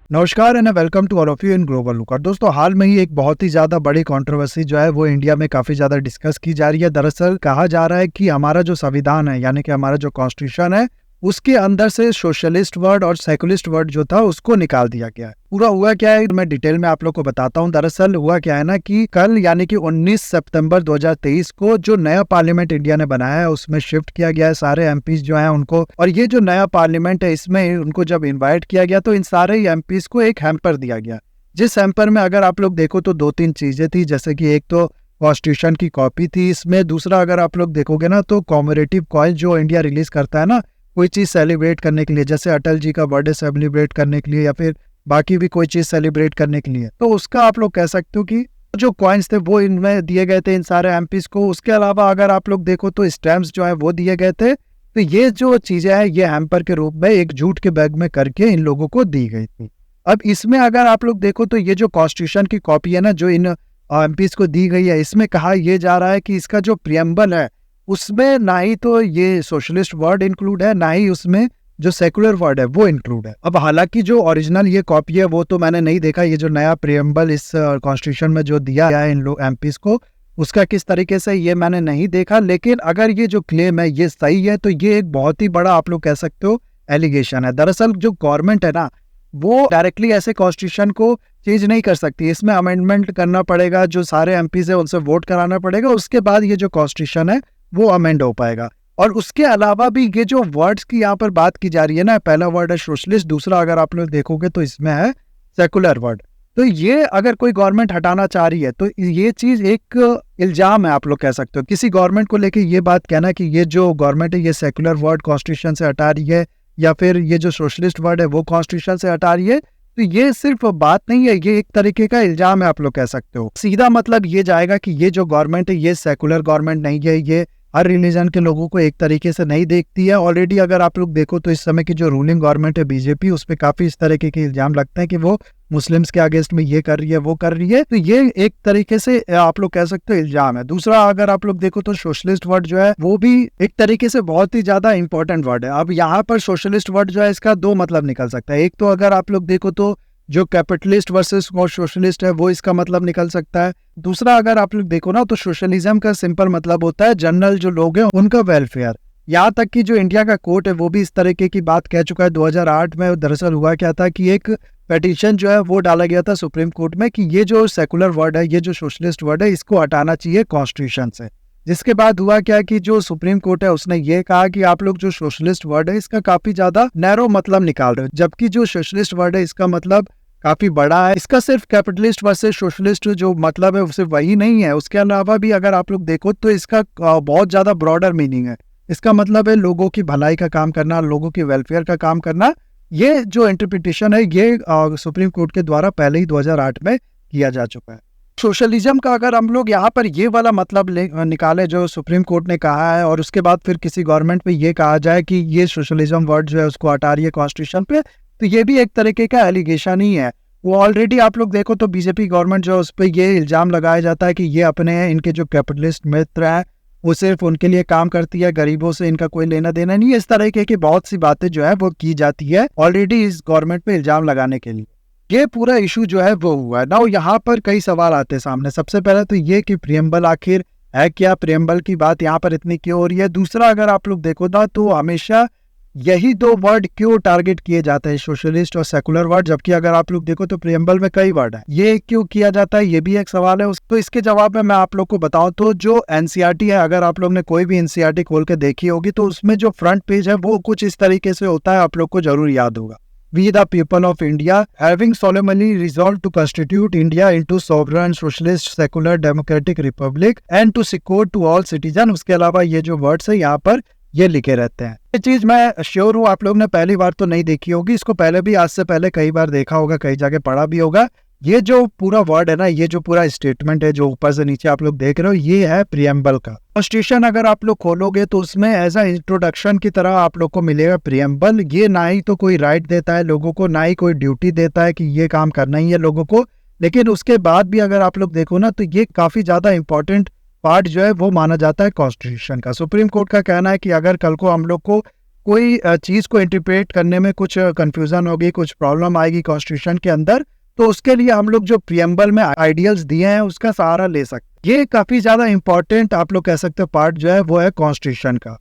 नमस्कार and welcome to all of you in Global Look. और दोस्तों, हाल में ही एक बहुत ही ज्यादा बड़ी कंट्रोवर्सी जो है वो इंडिया में काफी ज्यादा डिस्कस की जा रही है। दरअसल कहा जा रहा है कि हमारा जो संविधान है यानी कि हमारा जो कॉन्स्टिट्यूशन है उसके अंदर से सोशलिस्ट वर्ड और सेकुलरिस्ट वर्ड जो था उसको निकाल दिया गया है। पूरा हुआ क्या है मैं डिटेल में आप लोग को बताता हूँ। दरअसल हुआ क्या है ना कि कल यानी कि 19 सितंबर 2023 को जो नया पार्लियामेंट इंडिया ने बनाया है उसमें शिफ्ट किया गया है सारे एमपीज जो हैं उनको। और ये जो नया पार्लियामेंट है इसमें उनको जब इन्वाइट किया गया तो इन सारे एमपीज को एक हैम्पर दिया गया, जिस हैम्पर में अगर आप लोग देखो तो 2-3 चीजें थी। जैसे कि एक तो कॉन्स्टिट्यूशन की कॉपी थी इसमें, दूसरा अगर आप लोग देखोगे ना तो कॉमेमोरेटिव कॉइन जो इंडिया रिलीज करता है ना कोई चीज सेलिब्रेट करने के लिए, जैसे अटल जी का बर्थडे सेलिब्रेट करने के लिए या फिर बाकी भी कोई चीज सेलिब्रेट करने के लिए, तो उसका आप लोग कह सकते हो कि जो कॉइन्स थे वो इनमें दिए गए थे इन सारे एमपीज को। उसके अलावा अगर आप लोग देखो तो स्टैम्प्स जो है वो दिए गए थे। तो ये जो चीजें हैं ये हैम्पर के रूप में एक जूट के बैग में करके इन लोगों को दी गई थी। अब इसमें अगर आप लोग देखो तो ये जो कॉन्स्टिट्यूशन की कॉपी है ना जो इन एमपीज को दी गई है, इसमें कहा यह जा रहा है कि इसका जो प्रियम्बल है उसमें ना ही तो ये सोशलिस्ट वर्ड इंक्लूड है ना ही उसमें जो सेकुलर वर्ड है वो इंक्लूड है। अब हालांकि जो ओरिजिनल ये कॉपी है वो तो मैंने नहीं देखा, ये जो नया प्रियम्बल इस कॉन्स्टिट्यूशन में जो दिया है इन लोग एमपीज को उसका किस तरीके से ये मैंने नहीं देखा। लेकिन अगर ये जो क्लेम है ये सही है तो ये एक बहुत ही बड़ा आप लोग कह सकते हो एलिगेशन है। दरअसल जो गवर्नमेंट है ना वो डायरेक्टली ऐसे कॉन्स्टिट्यूशन को चेंज नहीं कर सकती, इसमें अमेंडमेंट करना पड़ेगा, जो सारे एमपीज है उनसे वोट कराना पड़ेगा, उसके बाद ये जो कॉन्स्टिट्यूशन है वो अमेंड हो पाएगा। और उसके अलावा भी ये जो वर्ड्स की यहाँ पर बात की जा रही है ना, पहला वर्ड है सोशलिस्ट, दूसरा अगर आप लोग देखोगे तो इसमें है सेकुलर वर्ड। तो ये अगर कोई गवर्नमेंट हटाना चाह रही है तो ये चीज एक इल्जाम है आप लोग कह सकते हो किसी गवर्नमेंट को लेके ये बात कहना कि ये जो गवर्नमेंट है ये सेकुलर वर्ड कॉन्स्टिट्यूशन से हटा रही है या फिर ये जो सोशलिस्ट वर्ड है वो कॉन्स्टिट्यूशन से हटा रही है। तो ये सिर्फ बात नहीं है, ये एक तरीके का इल्जाम है आप लोग कह सकते हो। सीधा मतलब ये जाएगा कि ये जो गवर्नमेंट है ये सेकुलर गवर्नमेंट नहीं है, ये हर रिलीजन के लोगों को एक तरीके से नहीं देखती है। ऑलरेडी अगर आप लोग देखो तो इस समय की जो रूलिंग गवर्नमेंट है बीजेपी, उस पर काफी इस तरीके के इल्जाम लगते हैं कि वो मुस्लिम्स के अगेंस्ट में ये कर रही है वो कर रही है। तो ये एक तरीके से आप लोग कह सकते हो इल्जाम है। दूसरा अगर आप लोग देखो तो सोशलिस्ट वर्ड जो है वो भी एक तरीके से बहुत ही ज्यादा इंपॉर्टेंट वर्ड है। अब यहाँ पर सोशलिस्ट वर्ड जो है इसका दो मतलब निकल सकता है। एक तो अगर आप लोग देखो तो जो कैपिटलिस्ट वर्सेस सोशलिस्ट है वो इसका मतलब निकल सकता है। दूसरा अगर आप लोग देखो ना तो सोशलिज्म का सिंपल मतलब होता है जनरल जो लोग हैं उनका वेलफेयर। यहाँ तक कि जो इंडिया का कोर्ट है वो भी इस तरीके की बात कह चुका है 2008 में। दरअसल हुआ क्या था कि एक पेटिशन जो है वो डाला गया था सुप्रीम कोर्ट में कि ये जो सेकुलर वर्ड है ये जो सोशलिस्ट वर्ड है इसको हटाना चाहिए कॉन्स्टिट्यूशन से। जिसके बाद हुआ क्या कि जो सुप्रीम कोर्ट है उसने ये कहा कि आप लोग जो सोशलिस्ट वर्ड है इसका काफी ज्यादा नैरो मतलब निकाल रहे हो, जबकि जो सोशलिस्ट वर्ड है इसका मतलब काफी बड़ा है। इसका सिर्फ कैपिटलिस्ट वर्सेस सोशलिस्ट जो मतलब है उसे वही नहीं है, उसके अलावा भी अगर आप लोग देखो तो इसका बहुत ज्यादा ब्रॉडर मीनिंग है। इसका मतलब है लोगों की भलाई का काम करना, लोगों की वेलफेयर का काम करना। ये जो इंटरप्रिटेशन है ये सुप्रीम कोर्ट के द्वारा पहले ही 2008 में किया जा चुका है। सोशलिज्म का अगर हम लोग यहाँ पर ये वाला मतलब निकाले जो सुप्रीम कोर्ट ने कहा है और उसके बाद फिर किसी गवर्नमेंट पे ये कहा जाए कि ये सोशलिज्म वर्ड जो है उसको हटा रही है कॉन्स्टिट्यूशन पे, तो ये भी एक तरीके का एलिगेशन ही है। वो ऑलरेडी आप लोग देखो तो बीजेपी गवर्नमेंट जो है उस पर ये इल्जाम लगाया जाता है कि ये अपने इनके जो कैपिटलिस्ट मित्र हैं वो सिर्फ उनके लिए काम करती है, गरीबों से इनका कोई लेना देना नहीं है। इस तरह की बहुत सी बातें जो है वो की जाती है ऑलरेडी इस गवर्नमेंट पे इल्जाम लगाने के लिए। ये पूरा इशू जो है वो हुआ है ना। यहाँ पर कई सवाल आते हैं सामने। सबसे पहले तो ये कि प्रियम्बल आखिर है क्या, प्रियम्बल की बात यहाँ पर इतनी क्यों हो रही है। दूसरा अगर आप लोग देखो ना तो हमेशा यही दो वर्ड क्यों टारगेट किए जाते हैं, सोशलिस्ट और सेकुलर वर्ड, जबकि अगर आप लोग देखो तो प्रियम्बल में कई वर्ड है, ये क्यों किया जाता है ये भी एक सवाल है। तो इसके जवाब में मैं आप लोग को बताऊं तो जो एनसीईआरटी है, अगर आप लोग ने कोई भी एनसीईआरटी खोल के देखी होगी तो उसमें जो फ्रंट पेज है वो कुछ इस तरीके से होता है, आप लोग को जरूर याद होगा। We the people of India having solemnly resolved to constitute India into sovereign socialist secular democratic republic and to secure to all citizen। उसके अलावा ये जो वर्ड्स है यहाँ पर ये लिखे रहते हैं। ये चीज मैं श्योर हूँ आप लोग ने पहली बार तो नहीं देखी होगी, इसको पहले भी आज से पहले कई बार देखा होगा, कई जगह पढ़ा भी होगा। ये जो पूरा वर्ड है ना, ये जो पूरा स्टेटमेंट है जो ऊपर से नीचे आप लोग देख रहे हो, ये है प्रियम्बल का। कॉन्स्टिट्यूशन अगर आप लोग खोलोगे तो उसमें एज अ इंट्रोडक्शन की तरह आप लोग को मिलेगा प्रियम्बल। ये ना ही तो कोई राइट देता है लोगों को, ना ही कोई ड्यूटी देता है कि ये काम करना ही है लोगों को, लेकिन उसके बाद भी अगर आप लोग देखो ना तो ये काफी ज्यादा इंपॉर्टेंट पार्ट जो है वो माना जाता है कॉन्स्टिट्यूशन का। सुप्रीम कोर्ट का कहना है कि अगर कल को हम लोग को कोई चीज को इंटरप्रेट करने में कुछ कंफ्यूजन होगी, कुछ प्रॉब्लम आएगी कॉन्स्टिट्यूशन के अंदर, तो उसके लिए हम लोग जो प्रियम्बल में आइडियल्स दिए हैं उसका सहारा ले सकते हैं। ये काफी ज्यादा इंपॉर्टेंट आप लोग कह सकते हो पार्ट जो है वो है कॉन्स्टिट्यूशन का।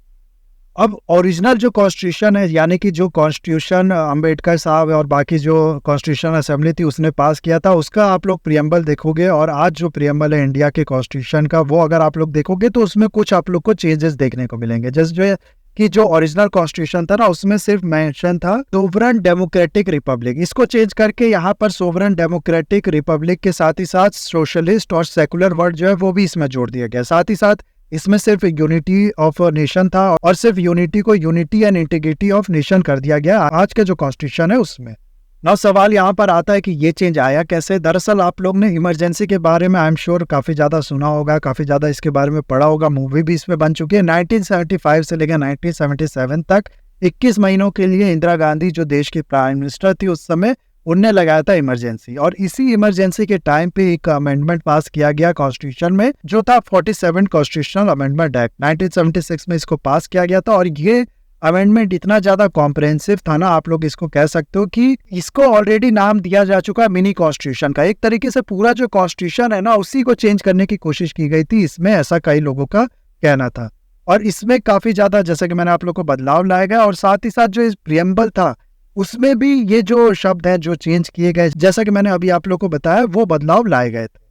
अब ओरिजिनल जो कॉन्स्टिट्यूशन है, यानी कि जो कॉन्स्टिट्यूशन अंबेडकर साहब और बाकी जो कॉन्स्टिट्यूशन असेंबली थी उसने पास किया था, उसका आप लोग प्रियम्बल देखोगे और आज जो प्रियम्बल है इंडिया के कॉन्स्टिट्यूशन का, वो अगर आप लोग देखोगे तो उसमें कुछ आप लोग को चेंजेस देखने को मिलेंगे। जैसे जो कि जो ओरिजिनल कॉन्स्टिट्यूशन था ना, उसमें सिर्फ मेंशन था सोवरेन डेमोक्रेटिक रिपब्लिक, इसको चेंज करके यहाँ पर सोवरेन डेमोक्रेटिक रिपब्लिक के साथ ही साथ सोशलिस्ट और सेकुलर वर्ड जो है वो भी इसमें जोड़ दिया गया। साथ ही साथ इसमें सिर्फ यूनिटी ऑफ नेशन था और सिर्फ यूनिटी को unity and integrity of nation कर दिया गया आज के जो कॉन्स्टिट्यूशन है उसमें। नाउ सवाल यहाँ पर आता है कि ये चेंज आया कैसे। दरअसल आप लोग ने इमरजेंसी के बारे में आई एम श्योर काफी ज्यादा सुना होगा, काफी ज्यादा इसके बारे में पढ़ा होगा, मूवी भी इसमें बन चुकी है। 1975 से लेकर 1977 तक 21 महीनों के लिए इंदिरा गांधी जो देश की प्राइम मिनिस्टर थी उस समय, उनने लगाया था इमरजेंसी। और इसी इमरजेंसी के टाइम पे एक अमेंडमेंट पास किया गया कॉन्स्टिट्यूशन में, जो था 47 कॉन्स्टिट्यूशनल अमेंडमेंट एक्ट 1976 में इसको पास किया गया था। और ये अमेंडमेंट इतना ज्यादा कॉम्प्रहेंसिव था ना, आप लोग इसको कह सकते हो कि इसको ऑलरेडी नाम दिया जा चुका है मिनी कॉन्स्टिट्यूशन का। एक तरीके से पूरा जो कॉन्स्टिट्यूशन है ना उसी को चेंज करने की कोशिश की गई थी इसमें, ऐसा कई लोगों का कहना था। और इसमें काफी ज्यादा, जैसे कि मैंने आप लोग को बदलाव लाया गया, और साथ ही साथ जो इस प्रियम्बल था उसमें भी ये जो शब्द है जो चेंज किए गए, जैसा कि मैंने अभी आप लोग को बताया, वो बदलाव लाए गए थे।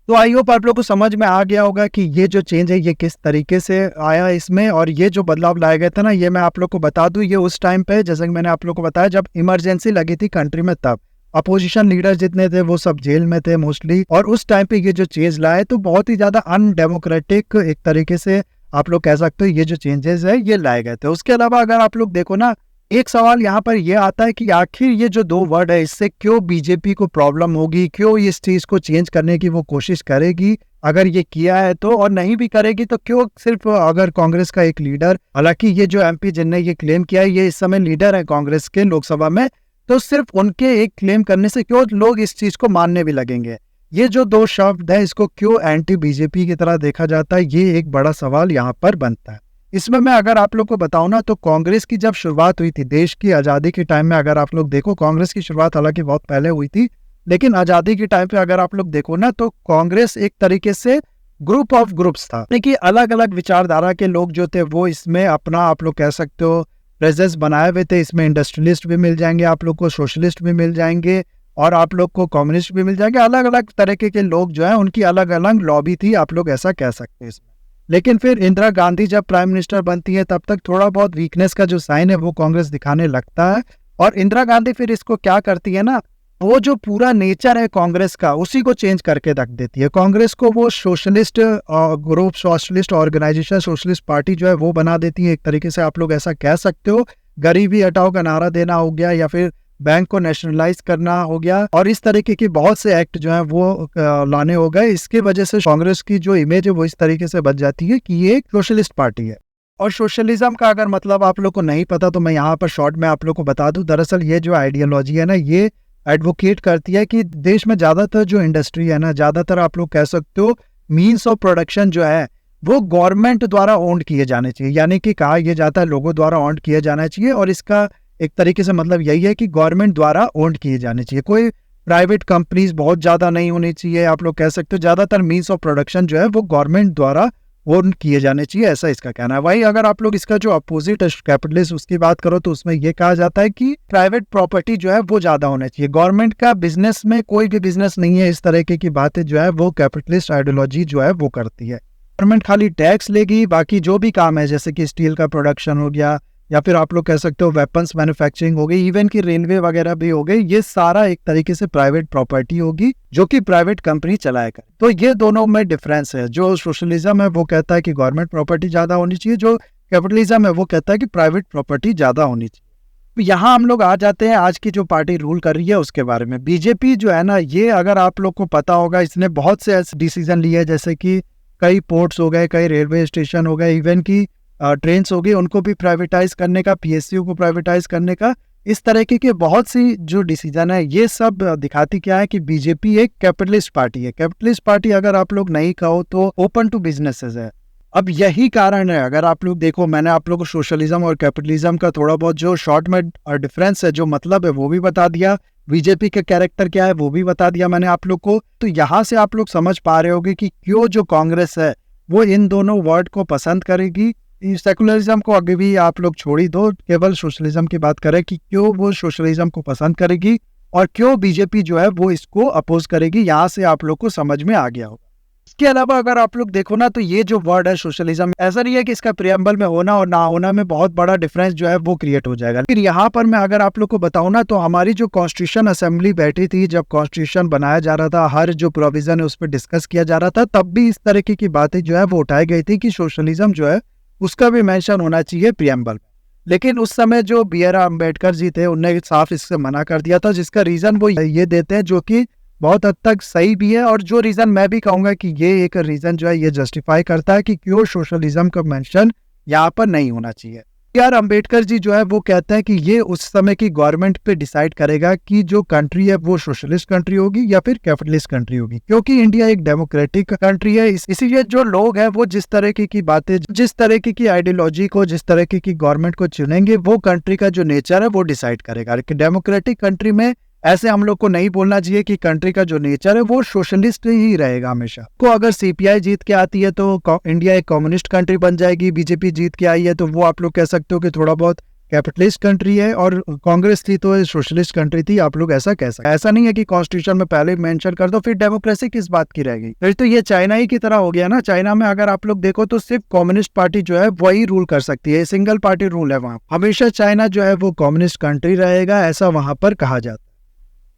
तो आई होप आप लोग को समझ में आ गया होगा कि ये जो चेंज है ये किस तरीके से आया इसमें। और ये जो बदलाव लाए गए थे ना, ये मैं आप लोग को बता दूं, ये उस टाइम पे, जैसे कि मैंने आप लोग को बताया, जब इमरजेंसी लगी थी कंट्री में, तब अपोजिशन लीडर जितने थे वो सब जेल में थे मोस्टली। और उस टाइम पे ये जो चेंज लाए तो बहुत ही ज्यादा अनडेमोक्रेटिक एक तरीके से आप लोग कह सकते हो ये जो चेंजेस है ये लाए गए थे। उसके अलावा अगर आप लोग देखो ना, एक सवाल यहाँ पर यह आता है कि आखिर ये जो 2 वर्ड है इससे क्यों बीजेपी को प्रॉब्लम होगी, क्यों इस चीज को चेंज करने की वो कोशिश करेगी अगर ये किया है तो, और नहीं भी करेगी तो क्यों सिर्फ अगर कांग्रेस का एक लीडर, हालांकि ये जो एमपी जिनने ये क्लेम किया है ये इस समय लीडर है कांग्रेस के लोकसभा में, तो सिर्फ उनके एक क्लेम करने से क्यों लोग इस चीज को मानने भी लगेंगे। ये जो 2 शब्द है इसको क्यों एंटी बीजेपी की तरह देखा जाता है, ये एक बड़ा सवाल यहाँ पर बनता है। इसमें मैं अगर आप लोग को बताऊं ना, तो कांग्रेस की जब शुरुआत हुई थी देश की आजादी के टाइम में, अगर आप लोग देखो कांग्रेस की शुरुआत हालांकि बहुत पहले हुई थी, लेकिन आजादी के टाइम पे अगर आप लोग देखो ना तो कांग्रेस एक तरीके से ग्रुप ऑफ ग्रुप्स था, कि अलग अलग विचारधारा के लोग जो थे वो इसमें अपना आप लोग कह सकते हो प्रेजेंस बनाए हुए थे। इसमें इंडस्ट्रियलिस्ट भी मिल जाएंगे आप लोग को, सोशलिस्ट भी मिल जाएंगे और आप लोग को कम्युनिस्ट भी मिल जाएंगे। अलग अलग तरीके के लोग जो है उनकी अलग अलग लॉबी थी, आप लोग ऐसा कह सकते हैं इसमें। लेकिन फिर इंदिरा गांधी जब प्राइम मिनिस्टर बनती है तब तक थोड़ा बहुत वीकनेस का जो साइन है वो कांग्रेस दिखाने लगता है। और इंदिरा गांधी फिर इसको क्या करती है ना, वो जो पूरा नेचर है कांग्रेस का उसी को चेंज करके रख देती है। कांग्रेस को वो socialist group, socialist organisation, socialist party जो है वो बना देती है। एक तरीके से आप लोग ऐसा कह सकते हो, गरीबी हटाओ का नारा देना हो गया, या फिर बैंक को नेशनलाइज करना हो गया, और इस तरीके की बहुत से एक्ट जो है वो लाने हो गए। इसकी वजह से कांग्रेस की जो इमेज है वो इस तरीके से बच जाती है कि ये एक सोशलिस्ट पार्टी है। और सोशलिज्म का अगर मतलब आप लोग को नहीं पता तो मैं यहाँ पर शॉर्ट में आप लोग को बता दूं। दरअसल ये जो आइडियोलॉजी है ना, ये एडवोकेट करती है कि देश में ज्यादातर जो इंडस्ट्री है ना, ज्यादातर आप लोग कह सकते हो मीन्स ऑफ प्रोडक्शन जो है वो गवर्नमेंट द्वारा ओन्ड किए जाने चाहिए, यानी कि कहा यह जाता है लोगों द्वारा ओन्ड किया जाना चाहिए। और इसका एक तरीके से मतलब यही है कि गवर्नमेंट द्वारा ओन्ड किए जाने चाहिए, कोई प्राइवेट कंपनीज बहुत ज्यादा नहीं होनी चाहिए। आप लोग कह सकते हो ज्यादातर मीन्स ऑफ प्रोडक्शन जो है वो गवर्नमेंट द्वारा ओन किए जाने चाहिए, ऐसा इसका कहना है। वही अगर आप लोग इसका जो अपोजिट कैपिटलिस्ट उसकी बात करो तो उसमें ये कहा जाता है कि प्राइवेट प्रॉपर्टी जो है वो ज्यादा होना चाहिए, गवर्नमेंट का बिजनेस में कोई भी बिजनेस नहीं है। इस तरीके की बातें जो है वो कैपिटलिस्ट आइडियोलॉजी जो है वो करती है। गवर्नमेंट खाली टैक्स लेगी, बाकी जो भी काम है जैसे कि स्टील का प्रोडक्शन हो गया, या फिर आप लोग कह सकते हो वेपन्स मैन्युफैक्चरिंग हो गई, इवन की रेलवे वगैरह भी हो गई, ये सारा एक तरीके से प्राइवेट प्रॉपर्टी होगी जो कि प्राइवेट कंपनी चलाएगा। तो ये दोनों में डिफरेंस है। जो सोशलिज्म है वो कहता है कि गवर्नमेंट प्रॉपर्टी ज्यादा होनी चाहिए, जो कैपिटलिज्म है वो कहता है कि प्राइवेट प्रॉपर्टी ज्यादा होनी चाहिए। यहाँ हम लोग आ जाते हैं आज की जो पार्टी रूल कर रही है उसके बारे में। बीजेपी जो है ना, ये अगर आप लोग को पता होगा, इसने बहुत से ऐसे डिसीजन लिए जैसे कि कई पोर्ट्स हो गए, कई रेलवे स्टेशन हो गए, इवन की ट्रेन्स हो गई, उनको भी प्राइवेटाइज करने का, पीएसयू को प्राइवेटाइज करने का, इस तरीके के बहुत सी जो डिसीजन है ये सब दिखाती क्या है कि बीजेपी एक कैपिटलिस्ट पार्टी है। कैपिटलिस्ट पार्टी अगर आप लोग नहीं कहो तो ओपन टू बिजनेसेस है। अब यही कारण है, अगर आप लोग देखो, मैंने आप लोगों को सोशलिज्म और कैपिटलिज्म का थोड़ा बहुत जो शॉर्ट में डिफरेंस है, जो मतलब है वो भी बता दिया, बीजेपी का कैरेक्टर क्या है वो भी बता दिया मैंने आप लोग को। तो यहाँ से आप लोग समझ पा रहे होंगे कि क्यों जो कांग्रेस है वो इन दोनों वर्ड को पसंद करेगी। सेकुलरिज्म को अभी भी आप लोग छोड़ ही दो, केवल सोशलिज्म की बात करें कि क्यों वो सोशलिज्म को पसंद करेगी और क्यों बीजेपी जो है वो इसको अपोज करेगी, यहाँ से आप लोग को समझ में आ गया होगा। इसके अलावा अगर आप लोग देखो ना, तो ये जो वर्ड है सोशलिज्म, ऐसा नहीं है कि इसका प्रियम्बल में होना और ना होना में बहुत बड़ा डिफरेंस जो है वो क्रिएट हो जाएगा। फिर यहाँ पर मैं अगर आप लोग को बताऊं ना, तो हमारी जो कॉन्स्टिट्यूशन असेंबली बैठी थी, जब कॉन्स्टिट्यूशन बनाया जा रहा था, हर जो प्रोविजन है उस पर डिस्कस किया जा रहा था, तब भी इस तरीके की बातें जो है वो उठाई गई थी कि सोशलिज्म जो है उसका भी मेंशन होना चाहिए प्रियम्बल में। लेकिन उस समय जो B.R. अम्बेडकर जी थे, उन्होंने साफ इससे मना कर दिया था, जिसका रीजन वो ये देते हैं, जो कि बहुत हद तक सही भी है, और जो रीजन मैं भी कहूंगा कि ये एक रीजन जो है ये जस्टिफाई करता है कि क्यों सोशलिज्म का मेंशन यहाँ पर नहीं होना चाहिए। B.R. अम्बेडकर जी जो है वो कहते हैं कि ये उस समय की गवर्नमेंट पे डिसाइड करेगा कि जो कंट्री है वो सोशलिस्ट कंट्री होगी या फिर कैपिटलिस्ट कंट्री होगी, क्योंकि इंडिया एक डेमोक्रेटिक कंट्री है। इसीलिए जो लोग हैं वो जिस तरीके की बातें, जिस तरीके की आइडियोलॉजी को, जिस तरीके की गवर्नमेंट को चुनेंगे, वो कंट्री का जो नेचर है वो डिसाइड करेगा। डेमोक्रेटिक कंट्री में ऐसे हम लोग को नहीं बोलना चाहिए कि कंट्री का जो नेचर है वो सोशलिस्ट ही रहेगा हमेशा। को अगर सीपीआई जीत के आती है तो इंडिया एक कम्युनिस्ट कंट्री बन जाएगी, बीजेपी जीत के आई है तो वो आप लोग कह सकते हो कि थोड़ा बहुत कैपिटलिस्ट कंट्री है, और कांग्रेस थी तो सोशलिस्ट कंट्री थी, आप लोग ऐसा कह सकते। ऐसा नहीं है कि कॉन्स्टिट्यूशन में पहले मेंशन कर दो, फिर डेमोक्रेसी किस बात की रहेगी। फिर तो ये चाइना ही की तरह हो गया ना। चाइना में अगर आप लोग देखो तो सिर्फ कम्युनिस्ट पार्टी जो है वही रूल कर सकती है, सिंगल पार्टी रूल है वहां। हमेशा चाइना जो है वो कम्युनिस्ट कंट्री रहेगा, ऐसा वहां पर कहा जाता है।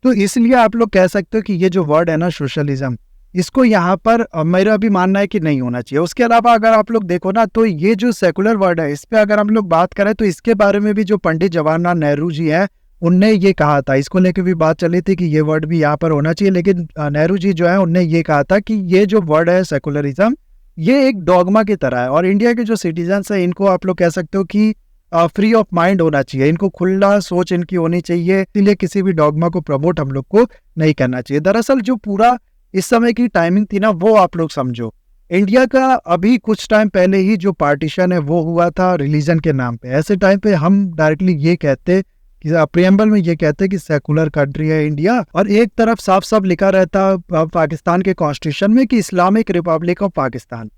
तो इसलिए आप लोग कह सकते हो कि ये जो वर्ड है ना सोशलिज्म, इसको यहाँ पर मेरा भी मानना है कि नहीं होना चाहिए। उसके अलावा अगर आप लोग देखो ना, तो ये जो सेकुलर वर्ड है, इस पे अगर हम लोग बात करें तो इसके बारे में भी जो पंडित जवाहरलाल नेहरू जी है उनने ये कहा था, इसको लेकर भी बात चली थी कि ये वर्ड भी यहाँ पर होना चाहिए। लेकिन नेहरू जी जो है उनने ये कहा था कि ये जो वर्ड है सेकुलरिज्म, ये एक डॉगमा की तरह है, और इंडिया के जो सिटीजन्स है इनको आप लोग कह सकते हो कि फ्री ऑफ माइंड होना चाहिए, इनको खुला सोच इनकी होनी चाहिए। इसलिए किसी भी डॉगमा को प्रमोट हम लोग को नहीं करना चाहिए। दरअसल जो पूरा इस समय की टाइमिंग थी ना, वो आप लोग समझो, इंडिया का अभी कुछ टाइम पहले ही जो पार्टीशन है वो हुआ था रिलीजन के नाम पे। ऐसे टाइम पे हम डायरेक्टली ये कहते कि प्रियम्बल में ये कहते कि सेकुलर कंट्री है इंडिया, और एक तरफ साफ साफ लिखा रहता पाकिस्तान के कॉन्स्टिट्यूशन में कि इस्लामिक रिपब्लिक ऑफ पाकिस्तान।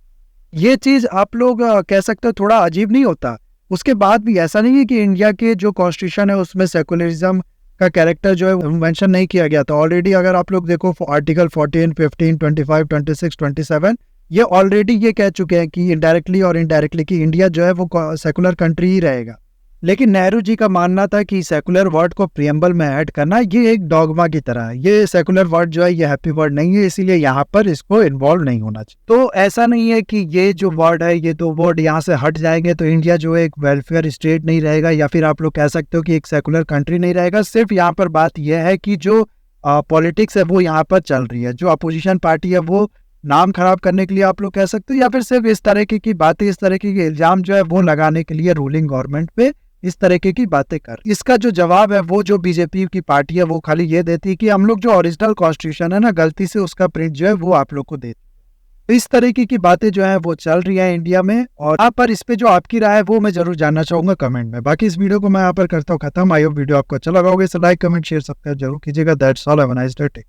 ये चीज आप लोग कह सकते हो थोड़ा अजीब नहीं होता? उसके बाद भी ऐसा नहीं है कि इंडिया के जो कॉन्स्टिट्यूशन है उसमें सेकुलरिज्म का कैरेक्टर जो है मेंशन नहीं किया गया था। ऑलरेडी अगर आप लोग देखो आर्टिकल 14, 15, 25, 26, 27 ये ऑलरेडी ये कह चुके हैं कि इनडायरेक्टली और इनडायरेक्टली कि इंडिया जो है वो सेकुलर कंट्री ही रहेगा। लेकिन नेहरू जी का मानना था कि सेकुलर वर्ड को प्रियम्बल में ऐड करना ये एक डॉगमा की तरह है, ये सेकुलर वर्ड जो है ये हैप्पी वर्ड नहीं है, इसीलिए यहाँ पर इसको इन्वॉल्व नहीं होना चाहिए। तो ऐसा नहीं है कि ये जो वर्ड है, ये दो वर्ड यहाँ से हट जाएंगे तो इंडिया जो है एक वेलफेयर स्टेट नहीं रहेगा, या फिर आप लोग कह सकते हो कि एक सेकुलर कंट्री नहीं रहेगा। सिर्फ यहाँ पर बात यह है कि जो पॉलिटिक्स है वो यहाँ पर चल रही है, जो अपोजिशन पार्टी है वो नाम खराब करने के लिए आप लोग कह सकते हो, या फिर सिर्फ इस तरीके की बातें, इस तरीके के इल्जाम जो है वो लगाने के लिए रूलिंग गवर्नमेंट पे इस तरीके की बातें कर। इसका जो जवाब है वो जो बीजेपी की पार्टी है वो खाली ये देती है कि हम लोग जो ओरिजिनल कॉन्स्टिट्यूशन है ना, गलती से उसका प्रिंट जो है वो आप लोग को देती है। तो इस तरीके की बातें जो है वो चल रही है इंडिया में, और यहाँ पर इस पे जो आपकी राय है वो मैं जरूर जानना चाहूंगा कमेंट में। बाकी इस वीडियो को मैं यहाँ पर करता हूँ खत्म। आई होप वीडियो आपको अच्छा लगा होगा। इसे लाइक, कमेंट, शेयर, सब्सक्राइब जरूर कीजिएगा। That's all, have a nice day.